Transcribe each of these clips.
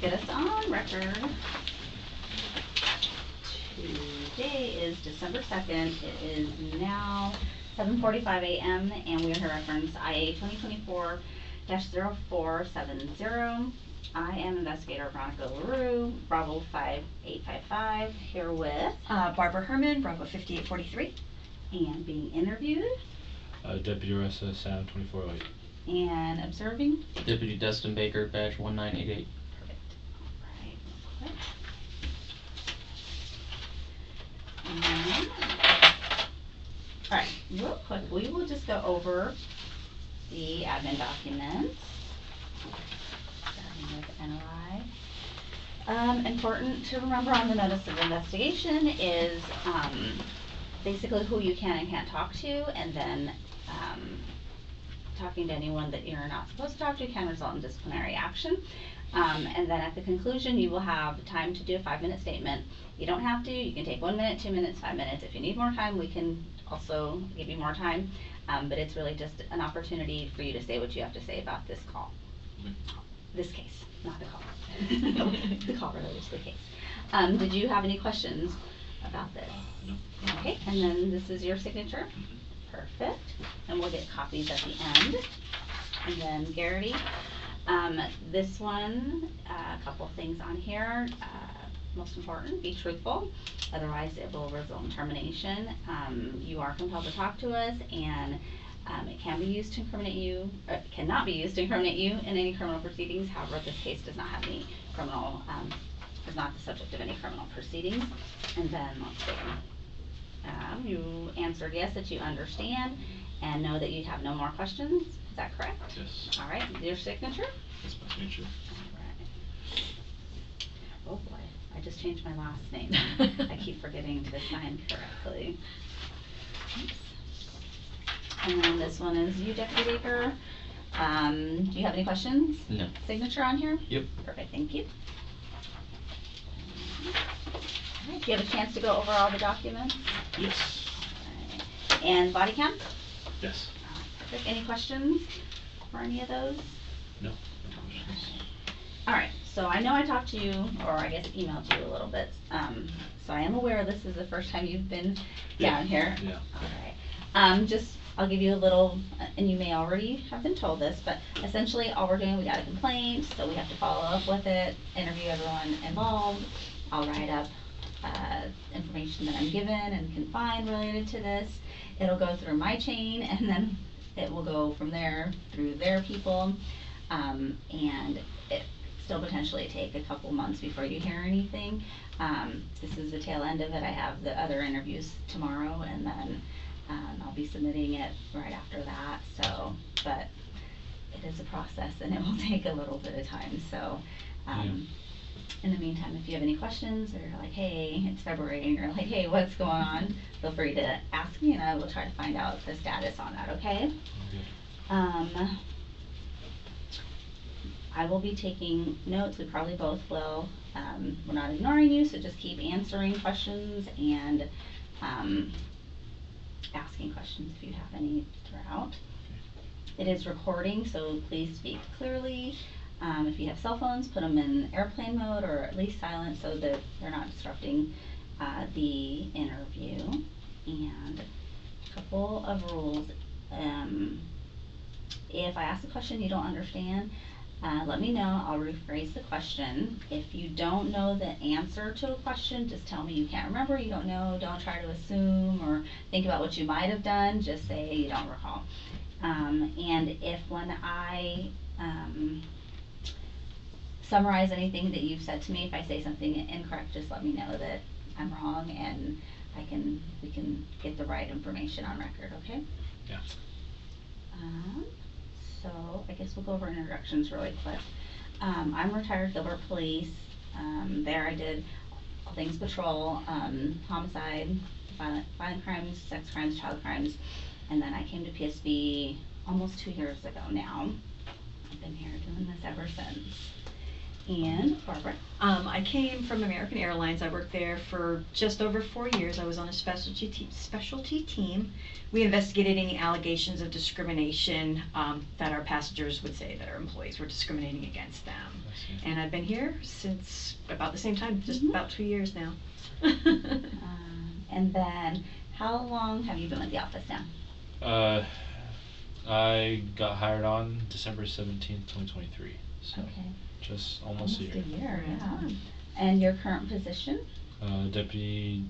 get us on record. Today is December 2nd. It is now 7:45 a.m. and we are here to reference IA2024-0470. I am investigator Veronica LaRue, Bravo 5855, here with Barbara Herman, Bravo 5843. And being interviewed Deputy Heresa, Sound 2408. and observing Deputy Dustin Baker, badge 1988. Perfect. All right, real quick, we will just go over the admin documents, starting with NOI. Important to remember on the notice of investigation is basically who you can and can't talk to, and then talking to anyone that you're not supposed to talk to can result in disciplinary action. And then at the conclusion, you will have time to do a 5-minute statement. You don't have to. You can take 1 minute, 2 minutes, 5 minutes. If you need more time, we can also give you more time. But it's really just an opportunity for you to say what you have to say about this call. This case, not the call. The call related to the case. Did you have any questions about this? No. Okay, and then this is your signature. Perfect. And we'll get copies at the end. And then Garrity. This one, a couple things on here. Most important, be truthful. Otherwise, it will result in termination. You are compelled to talk to us, and it can be used to incriminate you. It cannot be used to incriminate you in any criminal proceedings. However, this case does not have any criminal, is not the subject of any criminal proceedings. And then let's see. You answered yes, that you understand and know that you have no more questions. Is that correct? Yes. All right. Your signature? That's my signature. All right. Oh boy, I just changed my last name. I keep forgetting to sign correctly. Oops. And then this one is you, Deputy Baker. Do you have any questions? No. Signature on here? Yep. Perfect, thank you. All right, do you have a chance to go over all the documents? Yes. All right. And body cam? Yes. All right, perfect. Any questions for any of those? No. All right, so I know I talked to you, or I guess emailed you a little bit. So I am aware this is the first time you've been down here. Yeah. All right. I'll give you a little, and you may already have been told this, but essentially all we're doing, we got a complaint, so we have to follow up with it, interview everyone involved. I'll write up information that I'm given and can find related to this. It'll go through my chain, and then it will go from there through their people, and it still potentially take a couple months before you hear anything. This is the tail end of it. I have the other interviews tomorrow, and then I'll be submitting it right after that. So, but it is a process, and it will take a little bit of time. So, in the meantime, if you have any questions, or you're like, hey, it's February, and you're like, hey, what's going on? Feel free to ask me, and I will try to find out the status on that. Okay. I will be taking notes. We probably both will. We're not ignoring you, so just keep answering questions and asking questions if you have any throughout. It is recording, so please speak clearly. If you have cell phones, put them in airplane mode or at least silent so that they're not disrupting the interview. And a couple of rules. If I ask a question you don't understand, let me know. I'll rephrase the question. If you don't know the answer to a question, just tell me you can't remember, you don't know. Don't try to assume or think about what you might have done. Just say you don't recall. And if when I summarize anything that you've said to me, if I say something incorrect, just let me know that I'm wrong, and we can get the right information on record. Okay? Yeah. So I guess we'll go over introductions really quick. I'm retired Gilbert Police. There I did all things patrol, homicide, violent crimes, sex crimes, child crimes, and then I came to PSB almost 2 years ago now. I've been here doing this ever since. And Barbara? I came from American Airlines. I worked there for just over 4 years. I was on a specialty team. We investigated any allegations of discrimination that our passengers would say that our employees were discriminating against them. And I've been here since about the same time, just Mhm. about 2 years now. And then, how long have you been with the office now? I got hired on December 17th, 2023. So Okay. just almost a year. Yeah. Yeah. And your current position? Deputy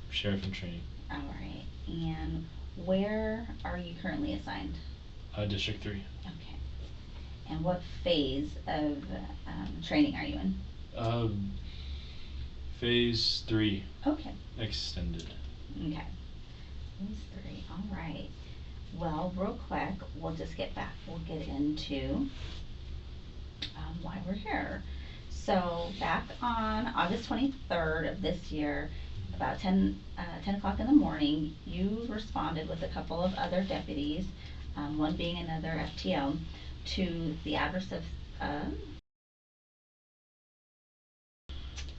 Sheriff in Training, All right. And where are you currently assigned? District 3. Okay. And what phase of training are you in? Phase 3 Okay. extended. Okay. Phase 3. All right. Well, real quick, we'll get into why we're here. So back on August 23rd of this year, about 10 o'clock in the morning, you responded with a couple of other deputies, one being another FTO, to the address of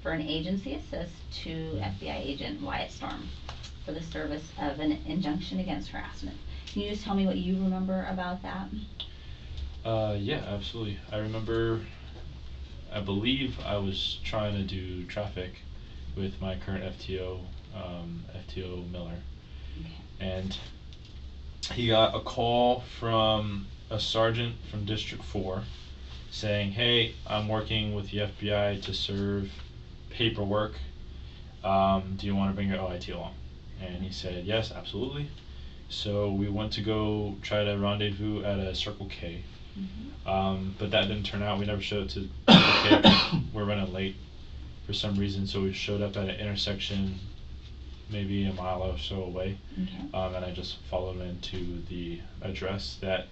for an agency assist to FBI agent Wyatt Storm for the service of an injunction against harassment. Can you just tell me what you remember about that? Yeah, absolutely. I believe I was trying to do traffic with my current FTO, FTO Miller. Okay. And he got a call from a sergeant from District 4 saying, hey, I'm working with the FBI to serve paperwork. Do you want to bring your OIT along? And he said, yes, absolutely. So we went to go try to rendezvous at a Circle K. Mm-hmm. But that didn't turn out. We never showed up to Circle K. We're running late for some reason, so we showed up at an intersection maybe a mile or so away. Okay. And I just followed into the address that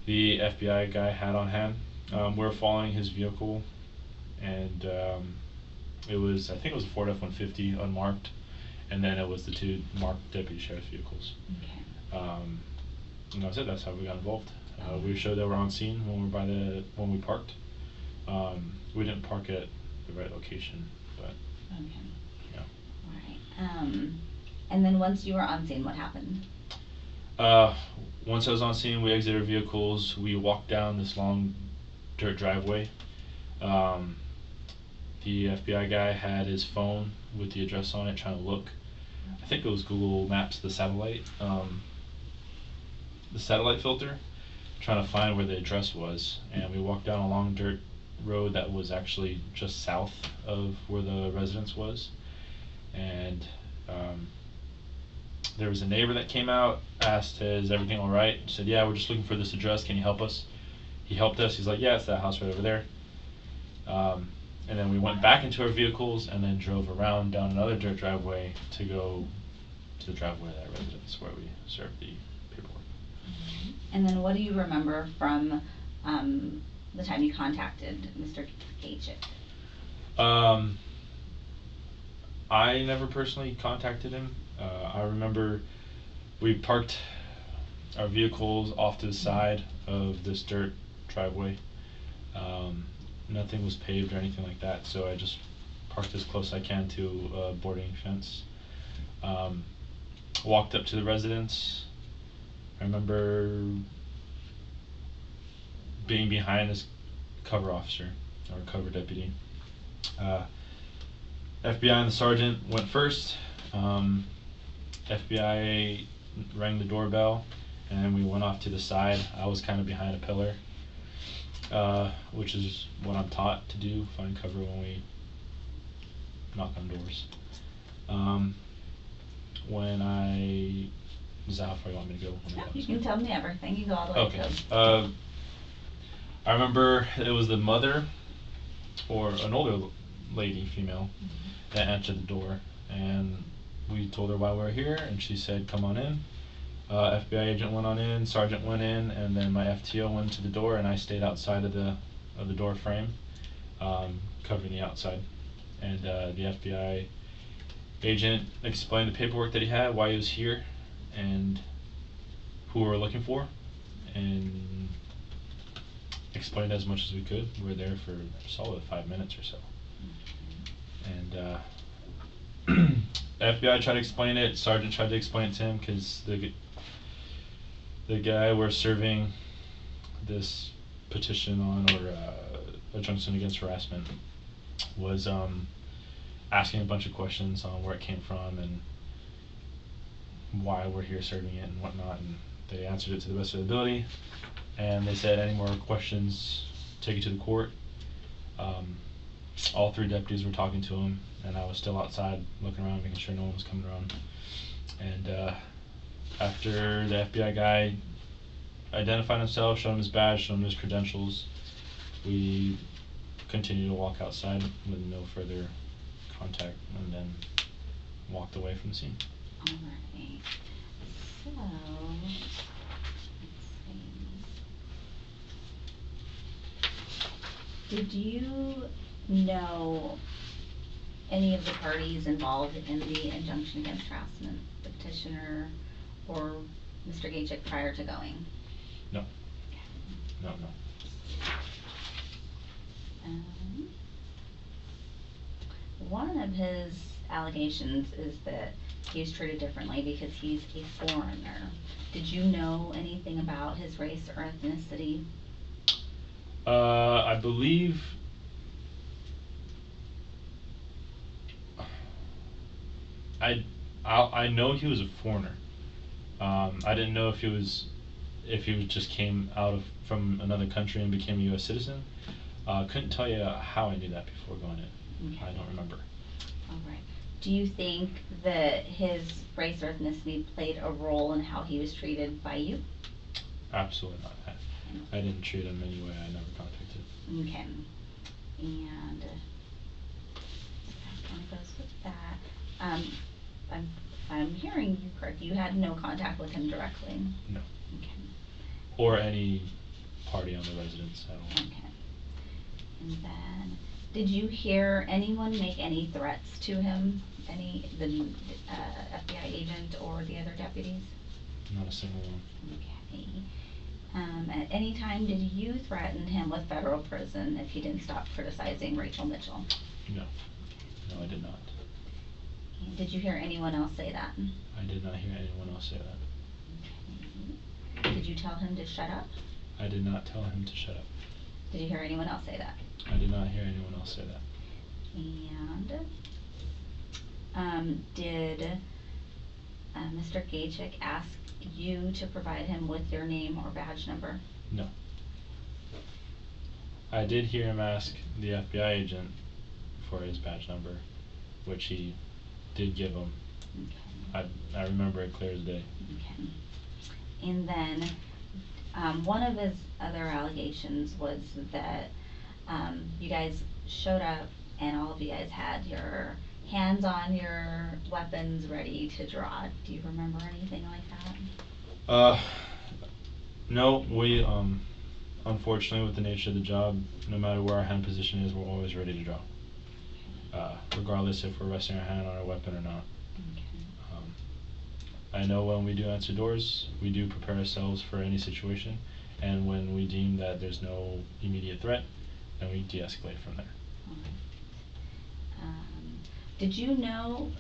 the FBI guy had on hand. We're following his vehicle, and I think it was a Ford F-150 unmarked, and then it was the two marked deputy sheriff's vehicles. Okay. And that was it. That's how we got involved. We showed that we're on scene when we parked. We didn't park at the right location, but Okay. yeah. All right. And then once you were on scene, what happened? Once I was on scene, we exited our vehicles. We walked down this long dirt driveway. The FBI guy had his phone with the address on it, trying to look. I think it was Google Maps, the satellite filter, trying to find where the address was. And we walked down a long dirt road that was actually just south of where the residence was. And there was a neighbor that came out, asked, is everything all right? Said, yeah, we're just looking for this address. Can you help us? He helped us. He's like, yeah, it's that house right over there. And then we went back into our vehicles and then drove around down another dirt driveway to go to the driveway of that residence where we served the paperwork. And then what do you remember from the time you contacted Mr. Gachik? I never personally contacted him. I remember we parked our vehicles off to the side of this dirt driveway. Nothing was paved or anything like that, so I just parked as close as I can to a boarding fence. Walked up to the residence. I remember being behind this cover officer or cover deputy. FBI and the sergeant went first. FBI rang the doorbell, and then we went off to the side. I was kind of behind a pillar, which is what I'm taught to do, find cover when we knock on doors. Is that how far you want me to go? Yeah, you can tell me everything. You go all the way Okay. to. I remember it was the mother, or an older lady, female, that answered the door, and we told her why we were here, and she said, come on in. FBI agent went on in, sergeant went in, and then my FTO went to the door, and I stayed outside of the door frame, covering the outside. And the FBI agent explained the paperwork that he had, why he was here, and who we were looking for, and explained as much as we could. We were there for a solid 5 minutes or so. And FBI tried to explain it, sergeant tried to explain it to him, because the guy we're serving this petition on, or injunction against harassment, was asking a bunch of questions on where it came from and why we're here serving it and whatnot, and they answered it to the best of their ability. And they said, any more questions, take it to the court. All 3 deputies were talking to him, and I was still outside looking around, making sure no one was coming around. And after the FBI guy identified himself, showed him his badge, showed him his credentials, we continued to walk outside with no further contact, and then walked away from the scene. Alright, so, let's see. Did you know any of the parties involved in the injunction against harassment, the petitioner or Mr. Gajek, prior to going? No. No. One of his allegations is that he's treated differently because he's a foreigner. Did you know anything about his race or ethnicity? I believe I know he was a foreigner. I didn't know if he just came out from another country and became a U.S. citizen. Couldn't tell you how I knew that before going in. Okay. I don't remember. All right. Do you think that his race or ethnicity played a role in how he was treated by you? Absolutely not. I didn't treat him anyway. I never contacted. Okay. And that kind of goes with that. I'm hearing you correct. You had no contact with him directly? No. Okay. Or any party on the residence at all. Okay. And then, did you hear anyone make any threats to him? The FBI agent or the other deputies? Not a single one. Okay. At any time, did you threaten him with federal prison if he didn't stop criticizing Rachel Mitchell? No. No, I did not. And did you hear anyone else say that? I did not hear anyone else say that. Okay. Did you tell him to shut up? I did not tell him to shut up. Did you hear anyone else say that? I did not hear anyone else say that. And did Mr. Gajek ask you to provide him with your name or badge number? No. I did hear him ask the FBI agent for his badge number, which he did give him. Okay. I remember it clear as day. Okay. And then one of his other allegations was that you guys showed up and all of you guys had your hands on your weapons ready to draw. Do you remember anything like that? No, we unfortunately, with the nature of the job, no matter where our hand position is, we're always ready to draw. Regardless if we're resting our hand on our weapon or not. Okay. I know when we do answer doors, we do prepare ourselves for any situation, and when we deem that there's no immediate threat, then we de-escalate from there. All right. Did you know,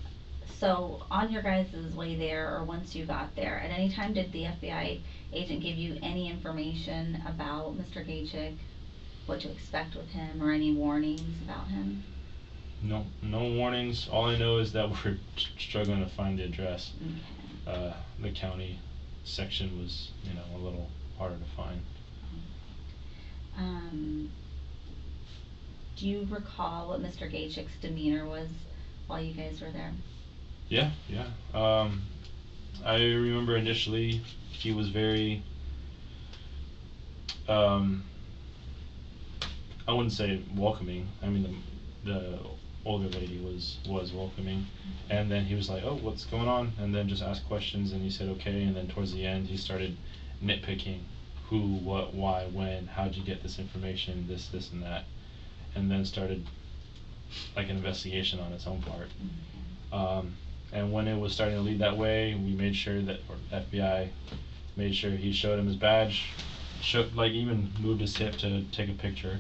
so on your guys' way there, or once you got there, at any time did the FBI agent give you any information about Mr. Gajek, what to expect with him, or any warnings about him? No warnings. All I know is that we're struggling to find the address. Okay. The county section was, a little harder to find. Do you recall what Mr. Gajek's demeanor was while you guys were there? Yeah. I remember initially he was very, I wouldn't say welcoming. I mean, the older lady was welcoming, and then he was like, "Oh, what's going on?" and then just asked questions, and he said okay, and then towards the end he started nitpicking who, what, why, when, how'd you get this information, this and that, and then started like an investigation on its own part. Mm-hmm. And when it was starting to lead that way, we made sure that, or FBI made sure he showed him his badge, even moved his hip to take a picture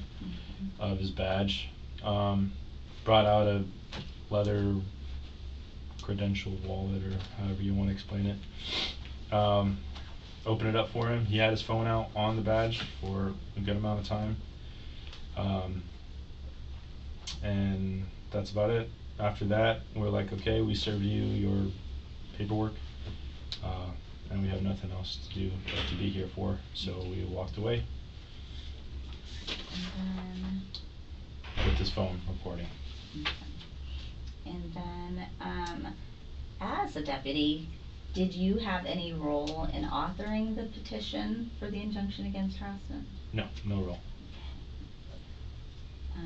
of his badge, brought out a leather credential wallet, or however you want to explain it, opened it up for him. He had his phone out on the badge for a good amount of time, And that's about it. After that, we're like, okay, we serve you your paperwork, and we have nothing else to do but to be here for. So we walked away And with this phone recording. then, as a deputy, did you have any role in authoring the petition for the injunction against harassment? No, no role. I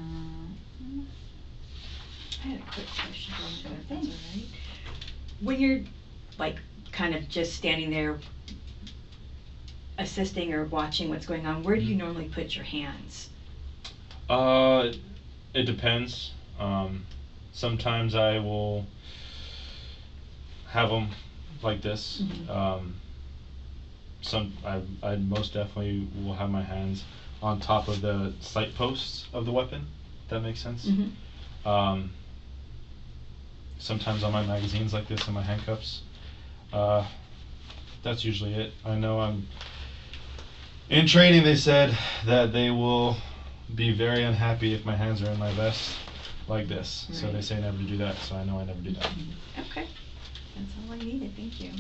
had a quick question for you, Sure if that's thing. all right. When you're like kind of just standing there assisting or watching what's going on, where do you normally put your hands? It depends. Sometimes I will have them like this. Mhm. I most definitely will have my hands on top of the sight posts of the weapon. If that makes sense. Mm-hmm. Sometimes on my magazines like this and my handcuffs. That's usually it. I know in training they said that they will be very unhappy if my hands are in my vest like this. So they Right. say never to do that, so I know I never do that. Okay, that's all I needed, thank you.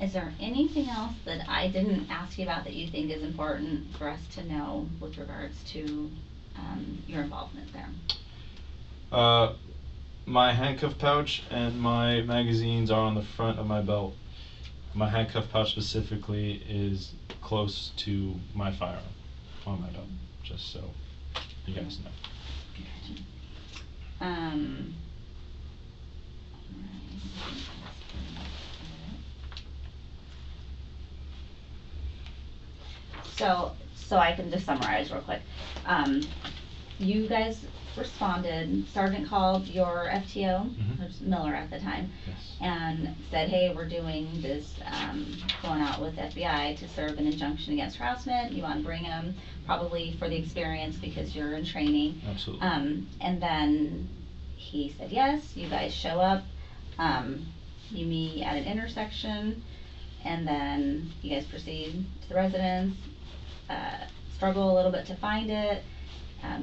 Is there anything else that I didn't ask you about that you think is important for us to know with regards to your involvement there? My handcuff pouch and my magazines are on the front of my belt. My handcuff pouch specifically is close to my firearm on my belt, just so you guys know. So I can just summarize real quick. You guys responded, Sergeant called your FTO, Mhm. it was Miller at the time, Yes. and said, hey, we're doing this, going out with FBI to serve an injunction against harassment, you wanna bring him, probably for the experience because you're in training. Absolutely. And then he said yes, you guys show up, you meet at an intersection, and then you guys proceed to the residence, struggle a little bit to find it,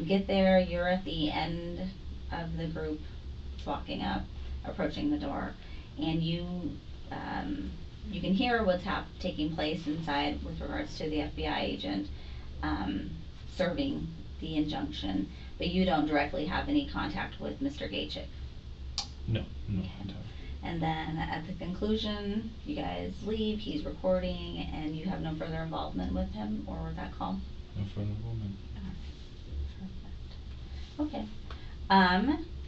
get there, you're at the end of the group, walking up, approaching the door, and you can hear what's taking place inside with regards to the FBI agent serving the injunction, but you don't directly have any contact with Mr. Gachik. No. Okay. And then at the conclusion, you guys leave, he's recording, and you have no further involvement with him or with that call? No further involvement. Perfect. Okay.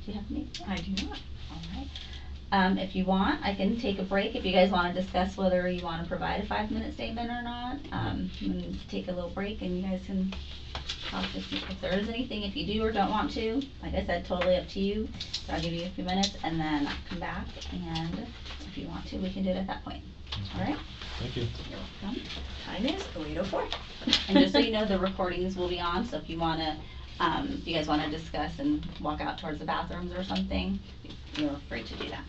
Do you have any? I do not. All right. If you want, I can take a break if you guys wanna discuss whether you wanna provide a 5-minute statement or not. I'm gonna take a little break and you guys can talk if there is anything, if you do or don't want to. Like I said, totally up to you. So I'll give you a few minutes and then come back, and if you want to, we can do it at that point. All right? Thank you. You're welcome. Time is 8:04. And just so you know, the recordings will be on, so if you wanna, if you guys wanna discuss and walk out towards the bathrooms or something, you're free to do that.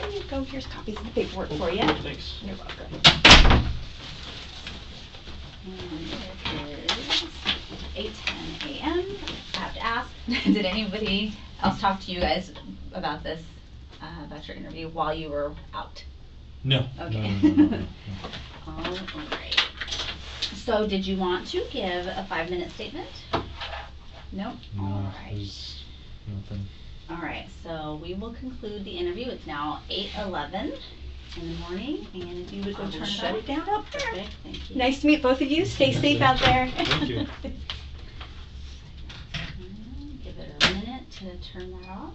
There you go. Here's copies of the paperwork for you. Thanks. You're welcome. And it is 8:10 a.m. I have to ask, did anybody else talk to you guys about this, about your interview while you were out? No. Okay. No. Alright. So did you want to give a 5-minute statement? No? No, Alright. there's nothing. Alright, so we will conclude the interview. It's now 8:11 in the morning, and if you would go turn Shut it it down up there. Perfect, thank you. Nice to meet both of you. Stay safe out there. Thank you. Give it a minute to turn that off.